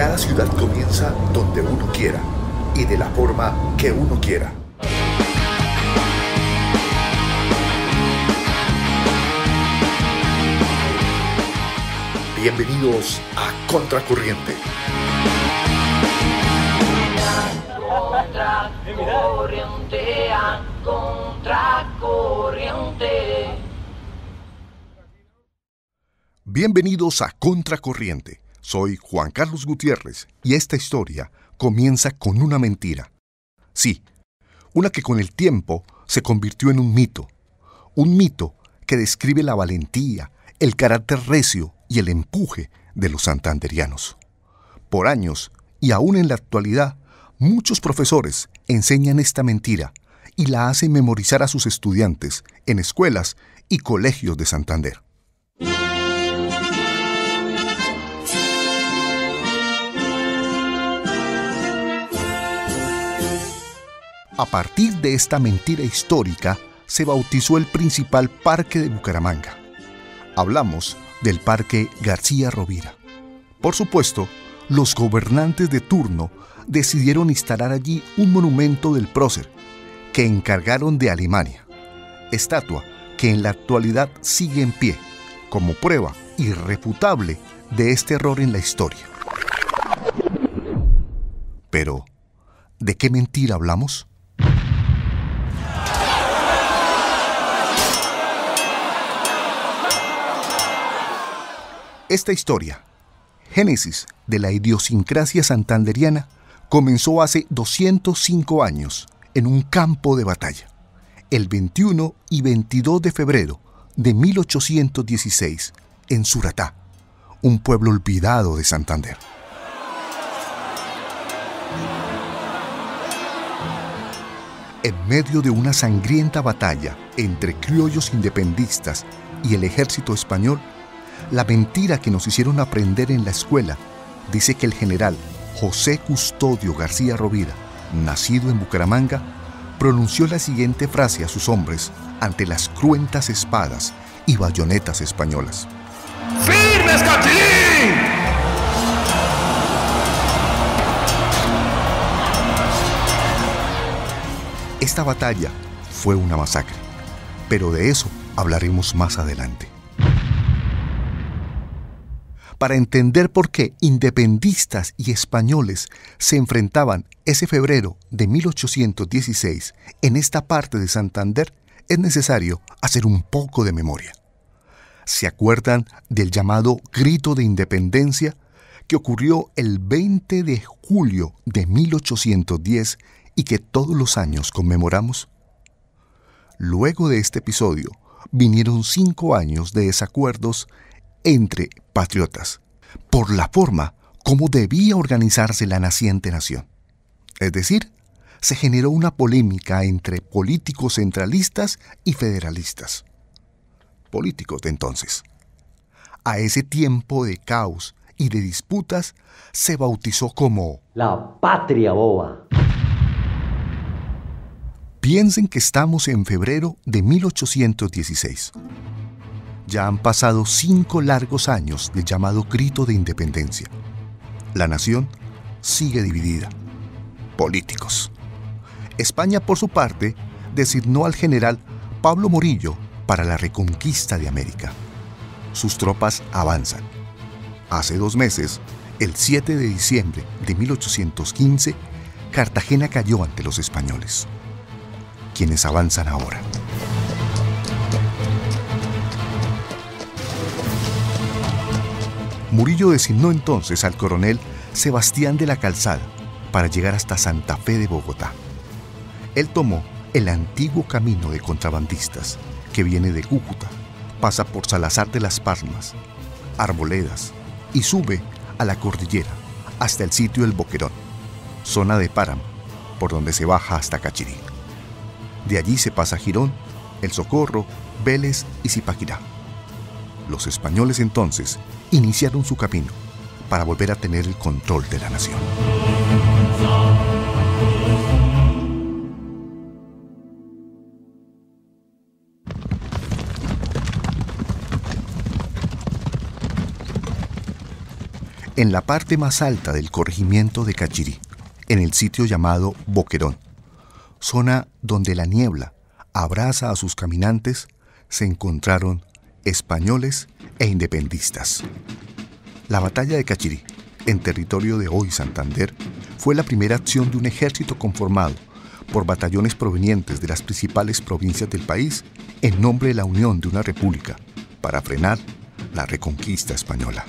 Cada ciudad comienza donde uno quiera y de la forma que uno quiera. Bienvenidos a Contracorriente. Contracorriente, a contracorriente. Bienvenidos a Contracorriente. Soy Juan Carlos Gutiérrez y esta historia comienza con una mentira. Sí, una que con el tiempo se convirtió en un mito. Un mito que describe la valentía, el carácter recio y el empuje de los santanderianos. Por años, y aún en la actualidad, muchos profesores enseñan esta mentira y la hacen memorizar a sus estudiantes en escuelas y colegios de Santander. A partir de esta mentira histórica, se bautizó el principal parque de Bucaramanga. Hablamos del Parque García Rovira. Por supuesto, los gobernantes de turno decidieron instalar allí un monumento del prócer, que encargaron de Alemania, estatua que en la actualidad sigue en pie, como prueba irrefutable de este error en la historia. Pero, ¿de qué mentira hablamos? Esta historia, génesis de la idiosincrasia santanderiana, comenzó hace 205 años en un campo de batalla, el 21 y 22 de febrero de 1816, en Suratá, un pueblo olvidado de Santander. En medio de una sangrienta batalla entre criollos independistas y el ejército español, la mentira que nos hicieron aprender en la escuela dice que el general José Custodio García Rovira, nacido en Bucaramanga, pronunció la siguiente frase a sus hombres ante las cruentas espadas y bayonetas españolas: ¡Firmes, Catilín! Esta batalla fue una masacre, pero de eso hablaremos más adelante. Para entender por qué independistas y españoles se enfrentaban ese febrero de 1816 en esta parte de Santander, es necesario hacer un poco de memoria. ¿Se acuerdan del llamado Grito de Independencia que ocurrió el 20 de julio de 1810 y que todos los años conmemoramos? Luego de este episodio, vinieron 5 años de desacuerdos entre patriotas por la forma como debía organizarse la naciente nación. Es decir, se generó una polémica entre políticos centralistas y federalistas. Políticos de entonces. A ese tiempo de caos y de disputas se bautizó como la patria boba. Piensen que estamos en febrero de 1816. Ya han pasado 5 largos años del llamado Grito de Independencia. La nación sigue dividida. Políticos. España, por su parte, designó al general Pablo Morillo para la reconquista de América. Sus tropas avanzan. Hace 2 meses, el 7 de diciembre de 1815, Cartagena cayó ante los españoles, quienes avanzan ahora. Murillo designó entonces al coronel Sebastián de la Calzada para llegar hasta Santa Fe de Bogotá. Él tomó el antiguo camino de contrabandistas que viene de Cúcuta, pasa por Salazar de las Palmas, Arboledas y sube a la cordillera hasta el sitio del Boquerón, zona de páramo, por donde se baja hasta Cachirí. De allí se pasa a Girón, El Socorro, Vélez y Zipaquirá. Los españoles entonces iniciaron su camino para volver a tener el control de la nación. en la parte más alta del corregimiento de Cachirí, en el sitio llamado Boquerón, zona donde la niebla abraza a sus caminantes, se encontraron españoles e independistas. La batalla de Cachirí, en territorio de hoy Santander, fue la primera acción de un ejército conformado por batallones provenientes de las principales provincias del país en nombre de la unión de una república para frenar la reconquista española.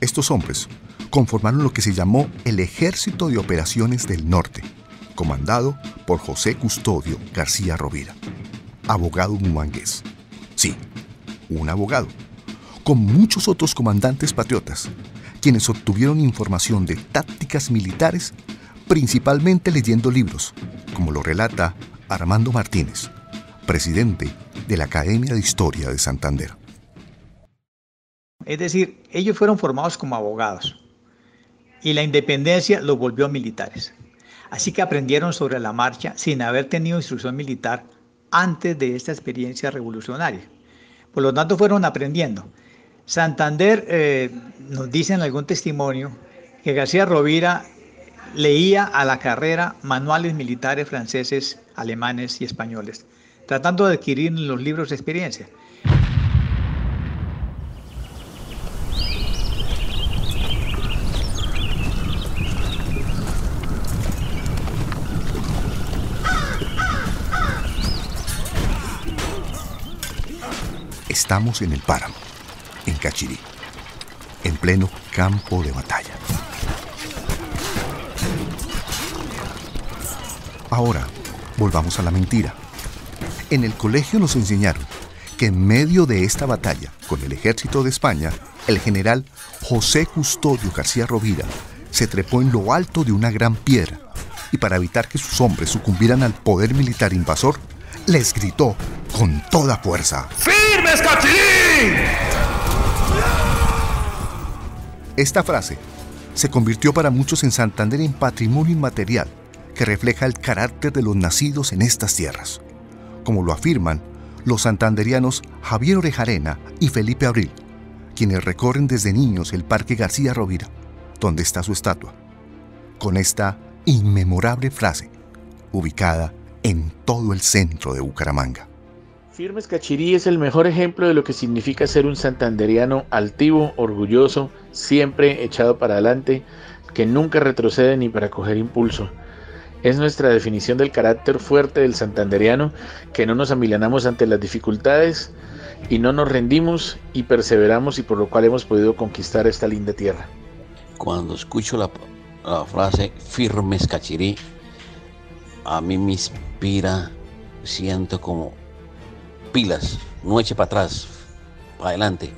Estos hombres conformaron lo que se llamó el Ejército de Operaciones del Norte, comandado por José Custodio García Rovira, abogado bumangués. Sí, un abogado, con muchos otros comandantes patriotas, quienes obtuvieron información de tácticas militares, principalmente leyendo libros, como lo relata Armando Martínez, presidente de la Academia de Historia de Santander. Es decir, ellos fueron formados como abogados y la independencia los volvió militares. Así que aprendieron sobre la marcha sin haber tenido instrucción militar antes de esta experiencia revolucionaria. Por lo tanto, fueron aprendiendo. Santander, nos dice en algún testimonio que García Rovira leía a la carrera manuales militares franceses, alemanes y españoles, tratando de adquirir en los libros de experiencia. Estamos en el páramo, en Cachirí, en pleno campo de batalla. Ahora, volvamos a la mentira. En el colegio nos enseñaron que en medio de esta batalla con el ejército de España, el general José Custodio García Rovira se trepó en lo alto de una gran piedra y para evitar que sus hombres sucumbieran al poder militar invasor, les gritó con toda fuerza: ¡Firmes, Cachirí! Esta frase se convirtió para muchos en Santander en patrimonio inmaterial que refleja el carácter de los nacidos en estas tierras, como lo afirman los santanderianos Javier Orejarena y Felipe Abril, quienes recorren desde niños el Parque García Rovira, donde está su estatua, con esta inmemorable frase, ubicada en todo el centro de Bucaramanga. Firmes Cachirí es el mejor ejemplo de lo que significa ser un santanderiano altivo, orgulloso, siempre echado para adelante, que nunca retrocede ni para coger impulso. Es nuestra definición del carácter fuerte del santanderiano, que no nos amilanamos ante las dificultades y no nos rendimos y perseveramos, y por lo cual hemos podido conquistar esta linda tierra. Cuando escucho la frase Firmes Cachirí, a mí me inspira, siento como pilas, no eche para atrás, para adelante.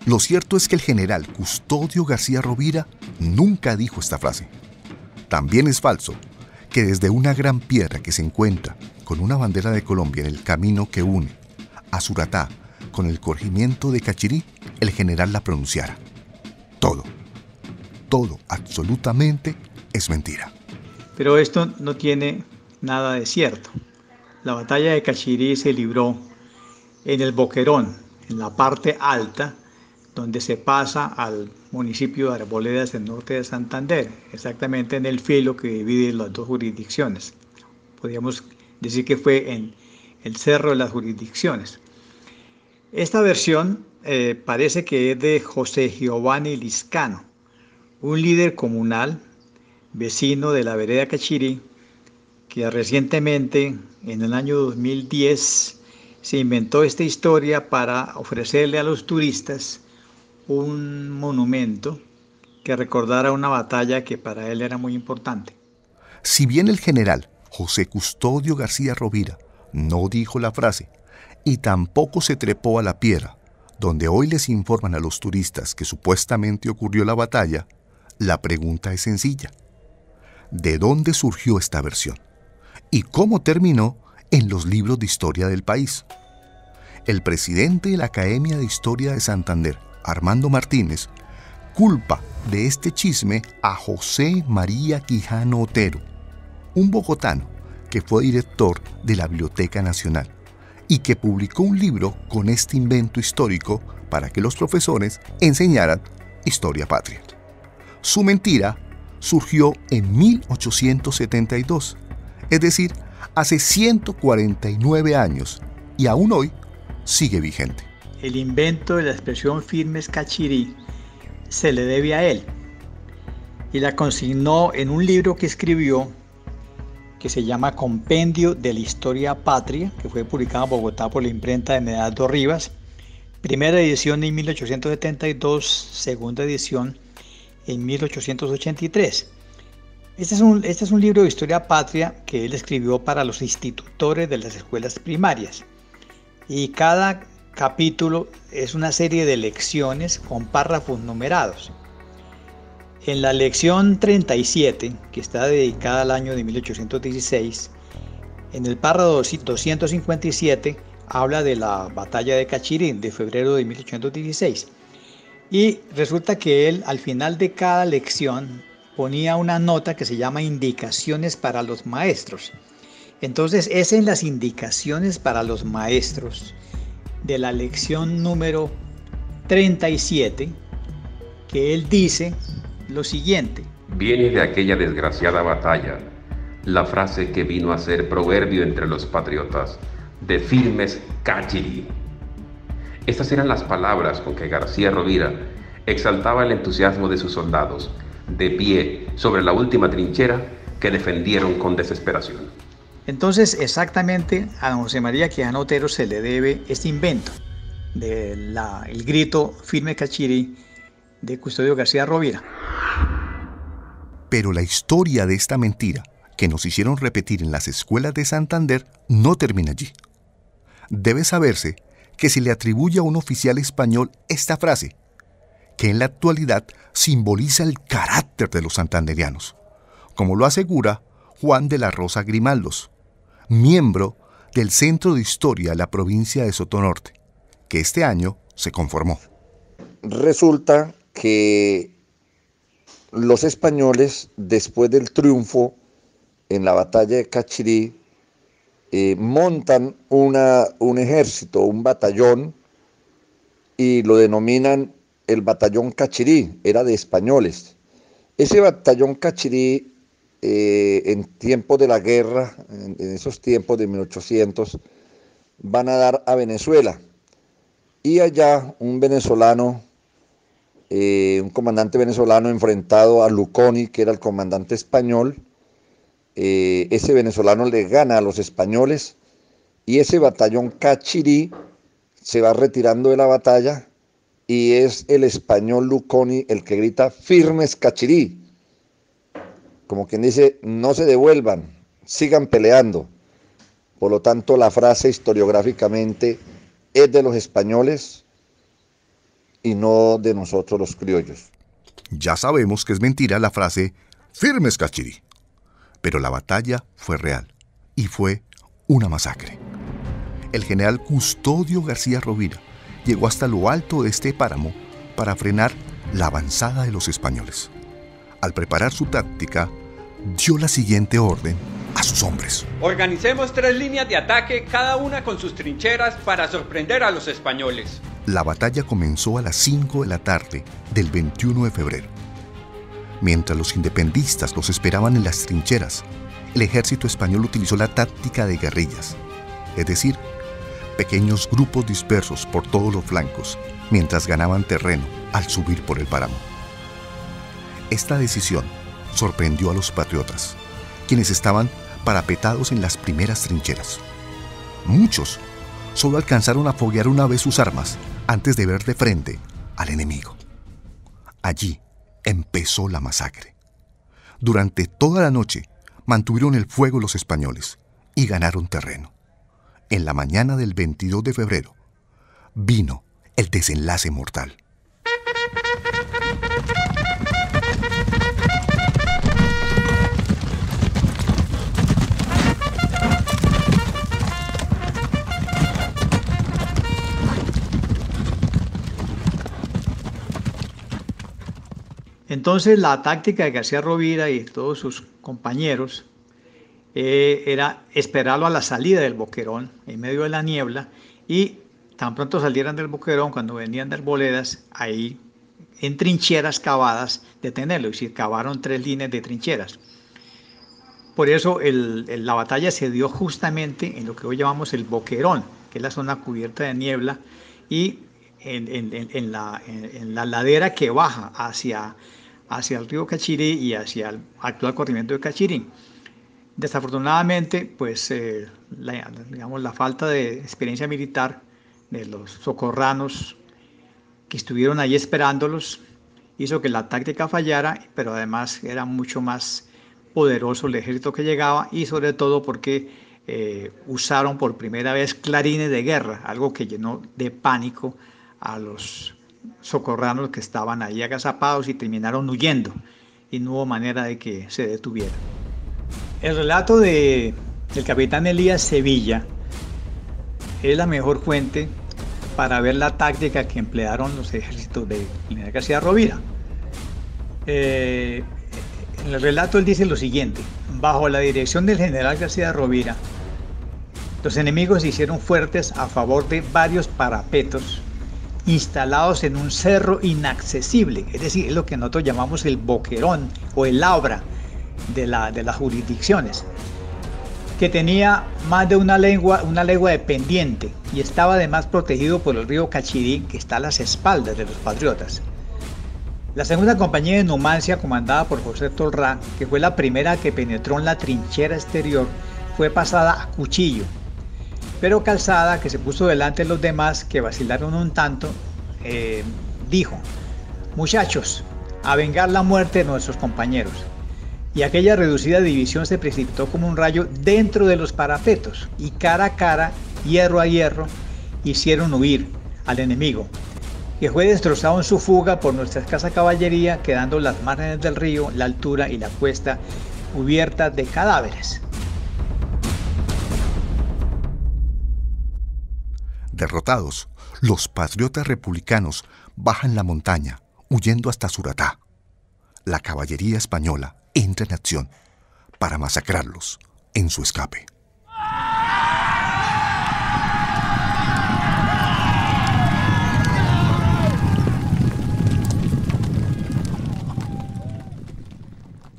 Lo cierto es que el general Custodio García Rovira nunca dijo esta frase. También es falso que desde una gran piedra que se encuentra con una bandera de Colombia en el camino que une a Suratá con el corregimiento de Cachirí, el general la pronunciara. Todo, absolutamente es mentira. Pero esto no tiene nada de cierto. La batalla de Cachirí se libró en el Boquerón, en la parte alta, donde se pasa al municipio de Arboledas, en norte de Santander, exactamente en el filo que divide las dos jurisdicciones. Podríamos decir que fue en el cerro de las jurisdicciones. Esta versión parece que es de José Giovanni Liscano, un líder comunal, vecino de la vereda Cachirí, que recientemente, en el año 2010, se inventó esta historia para ofrecerle a los turistas un monumento que recordara una batalla que para él era muy importante. Si bien el general José Custodio García Rovira no dijo la frase y tampoco se trepó a la piedra donde hoy les informan a los turistas que supuestamente ocurrió la batalla, la pregunta es sencilla: ¿de dónde surgió esta versión? ¿Y cómo terminó en los libros de historia del país? El presidente de la Academia de Historia de Santander, Armando Martínez, culpa de este chisme a José María Quijano Otero, un bogotano que fue director de la Biblioteca Nacional y que publicó un libro con este invento histórico para que los profesores enseñaran historia patria. Su mentira surgió en 1872, es decir, hace 149 años, y aún hoy sigue vigente. El invento de la expresión firmes cachirí se le debe a él, y la consignó en un libro que escribió que se llama Compendio de la Historia Patria, que fue publicado en Bogotá por la imprenta de Medardo Rivas, primera edición en 1872, segunda edición en 1883. Este es un libro de historia patria que él escribió para los institutores de las escuelas primarias. Y cada capítulo es una serie de lecciones con párrafos numerados. En la lección 37, que está dedicada al año de 1816, en el párrafo 257 habla de la batalla de Cachirí de febrero de 1816. Y resulta que él al final de cada lección ponía una nota que se llama indicaciones para los maestros. Entonces es en las indicaciones para los maestros de la lección número 37 que él dice lo siguiente. Viene de aquella desgraciada batalla la frase que vino a ser proverbio entre los patriotas, de firmes cachirí. Estas eran las palabras con que García Rovira exaltaba el entusiasmo de sus soldados, de pie sobre la última trinchera que defendieron con desesperación. Entonces, exactamente a don José María Quijano Otero se le debe este invento del grito firme cachirí de Custodio García Rovira. Pero la historia de esta mentira que nos hicieron repetir en las escuelas de Santander no termina allí. Debe saberse que se le atribuye a un oficial español esta frase, que en la actualidad simboliza el carácter de los santanderianos, como lo asegura Juan de la Rosa Grimaldos, miembro del Centro de Historia de la provincia de Sotonorte, que este año se conformó. Resulta que los españoles, después del triunfo en la batalla de Cachirí, montan un ejército, un batallón, y lo denominan el batallón Cachirí, era de españoles. Ese batallón Cachirí, en tiempos de la guerra, en esos tiempos de 1800, van a dar a Venezuela. Y allá un venezolano, un comandante venezolano enfrentado a Luconi, que era el comandante español, ese venezolano le gana a los españoles y ese batallón Cachirí se va retirando de la batalla y es el español Luconi el que grita firmes Cachirí, como quien dice no se devuelvan, sigan peleando. Por lo tanto la frase historiográficamente es de los españoles y no de nosotros los criollos. Ya sabemos que es mentira la frase firmes Cachirí. Pero la batalla fue real y fue una masacre. El general Custodio García Rovira llegó hasta lo alto de este páramo para frenar la avanzada de los españoles. Al preparar su táctica, dio la siguiente orden a sus hombres. Organicemos 3 líneas de ataque, cada una con sus trincheras para sorprender a los españoles. La batalla comenzó a las 5 de la tarde del 21 de febrero. Mientras los independistas los esperaban en las trincheras, el ejército español utilizó la táctica de guerrillas, es decir, pequeños grupos dispersos por todos los flancos, mientras ganaban terreno al subir por el páramo. Esta decisión sorprendió a los patriotas, quienes estaban parapetados en las primeras trincheras. Muchos solo alcanzaron a foguear una vez sus armas antes de ver de frente al enemigo. Allí empezó la masacre. Durante toda la noche mantuvieron el fuego los españoles y ganaron terreno. En la mañana del 22 de febrero vino el desenlace mortal. Entonces la táctica de García Rovira y todos sus compañeros era esperarlo a la salida del Boquerón, en medio de la niebla, y tan pronto salieran del Boquerón, cuando venían de Arboledas, ahí en trincheras cavadas, detenerlo. Es decir, cavaron 3 líneas de trincheras. Por eso la batalla se dio justamente en lo que hoy llamamos el Boquerón, que es la zona cubierta de niebla, y en la ladera que baja hacia el río Cachirí y hacia el actual corrimiento de Cachirí. Desafortunadamente, pues la falta de experiencia militar de los socorranos que estuvieron ahí esperándolos hizo que la táctica fallara, pero además era mucho más poderoso el ejército que llegaba, y sobre todo porque usaron por primera vez clarines de guerra, algo que llenó de pánico a los socorranos que estaban ahí agazapados y terminaron huyendo, y no hubo manera de que se detuvieran. El relato del capitán Elías Sevilla es la mejor fuente para ver la táctica que emplearon los ejércitos de General García Rovira. En el relato él dice lo siguiente: bajo la dirección del general García Rovira, los enemigos se hicieron fuertes a favor de varios parapetos instalados en un cerro inaccesible, es decir, es lo que nosotros llamamos el Boquerón o el Abra de las jurisdicciones, que tenía más de una legua de pendiente y estaba además protegido por el río Cachirí, que está a las espaldas de los patriotas. La segunda compañía de Numancia, comandada por José Tolrá, que fue la primera que penetró en la trinchera exterior, fue pasada a cuchillo, pero Calzada, que se puso delante de los demás, que vacilaron un tanto, dijo: muchachos, a vengar la muerte de nuestros compañeros. Y aquella reducida división se precipitó como un rayo dentro de los parapetos, y cara a cara, hierro a hierro, hicieron huir al enemigo, que fue destrozado en su fuga por nuestra escasa caballería, quedando las márgenes del río, la altura y la cuesta cubiertas de cadáveres. Derrotados, los patriotas republicanos bajan la montaña, huyendo hasta Suratá. La caballería española entra en acción para masacrarlos en su escape.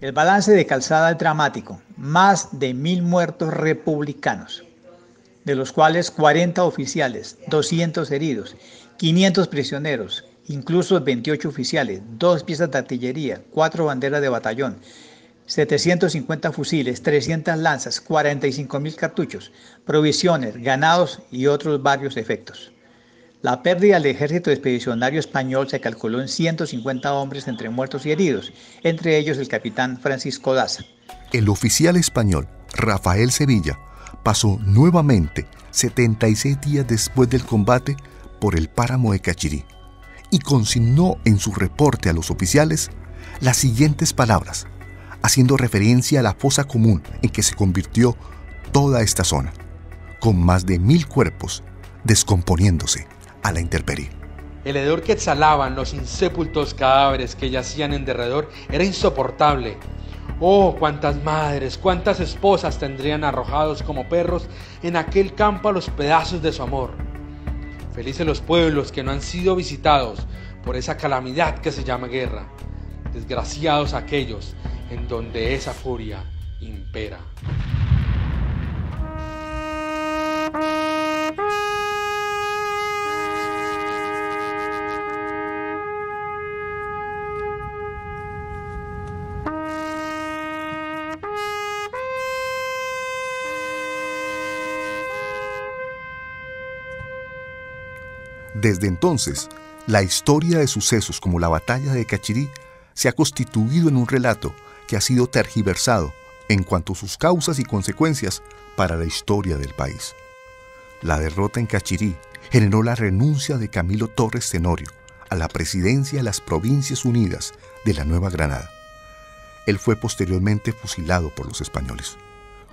El balance de Calzada es dramático: más de 1000 muertos republicanos, de los cuales 40 oficiales, 200 heridos, 500 prisioneros, incluso 28 oficiales, 2 piezas de artillería, 4 banderas de batallón, 750 fusiles, 300 lanzas, 45.000 cartuchos, provisiones, ganados y otros varios efectos. La pérdida del ejército expedicionario español se calculó en 150 hombres entre muertos y heridos, entre ellos el capitán Francisco Daza. El oficial español Rafael Sevilla pasó nuevamente 76 días después del combate por el páramo de Cachirí y consignó en su reporte a los oficiales las siguientes palabras, haciendo referencia a la fosa común en que se convirtió toda esta zona, con más de 1000 cuerpos descomponiéndose a la intemperie. El hedor que exhalaban los insepultos cadáveres que yacían en derredor era insoportable. Oh, cuántas madres, cuántas esposas tendrían arrojados como perros en aquel campo a los pedazos de su amor. Felices los pueblos que no han sido visitados por esa calamidad que se llama guerra. Desgraciados aquellos en donde esa furia impera. Desde entonces, la historia de sucesos como la batalla de Cachirí se ha constituido en un relato que ha sido tergiversado en cuanto a sus causas y consecuencias para la historia del país. La derrota en Cachirí generó la renuncia de Camilo Torres Tenorio a la presidencia de las Provincias Unidas de la Nueva Granada. Él fue posteriormente fusilado por los españoles,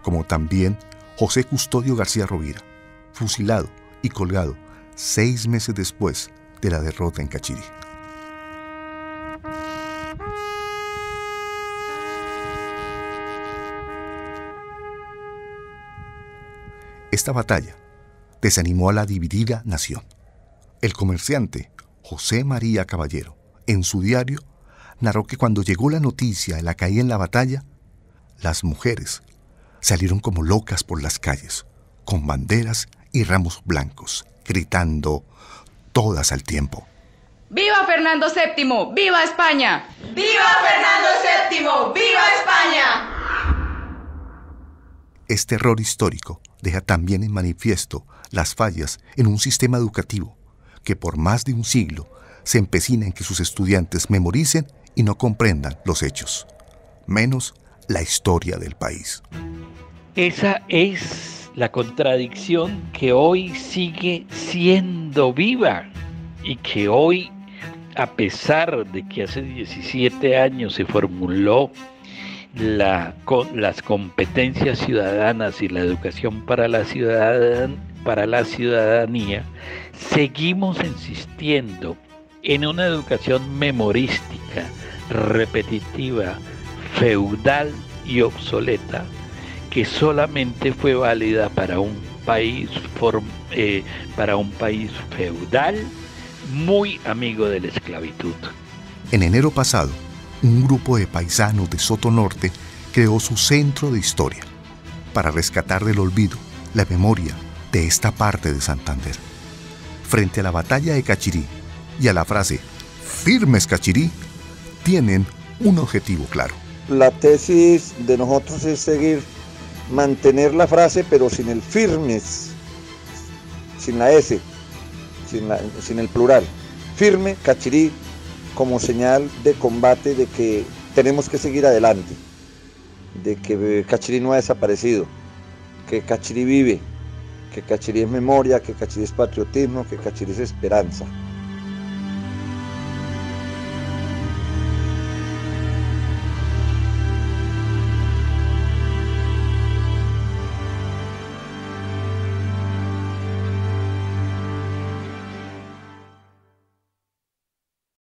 como también José Custodio García Rovira, fusilado y colgado 6 meses después de la derrota en Cachirí. Esta batalla desanimó a la dividida nación. El comerciante José María Caballero, en su diario, narró que cuando llegó la noticia de la caída en la batalla, las mujeres salieron como locas por las calles, con banderas y ramos blancos, gritando todas al tiempo: ¡Viva Fernando VII! ¡Viva España! ¡Viva Fernando VII! ¡Viva España! Este error histórico deja también en manifiesto las fallas en un sistema educativo que por más de un siglo se empecina en que sus estudiantes memoricen y no comprendan los hechos, menos la historia del país. Esa es la contradicción que hoy sigue siendo viva y que hoy, a pesar de que hace 17 años se formuló las competencias ciudadanas y la educación para la ciudadanía, seguimos insistiendo en una educación memorística, repetitiva, feudal y obsoleta, que solamente fue válida para un país feudal muy amigo de la esclavitud. En enero pasado, un grupo de paisanos de Soto Norte creó su centro de historia para rescatar del olvido la memoria de esta parte de Santander. Frente a la batalla de Cachirí y a la frase "firmes Cachirí", tienen un objetivo claro. La tesis de nosotros es mantener la frase, pero sin el firmes, sin la S, sin el plural. Firme Cachirí, como señal de combate de que tenemos que seguir adelante, de que Cachirí no ha desaparecido, que Cachirí vive, que Cachirí es memoria, que Cachirí es patriotismo, que Cachirí es esperanza.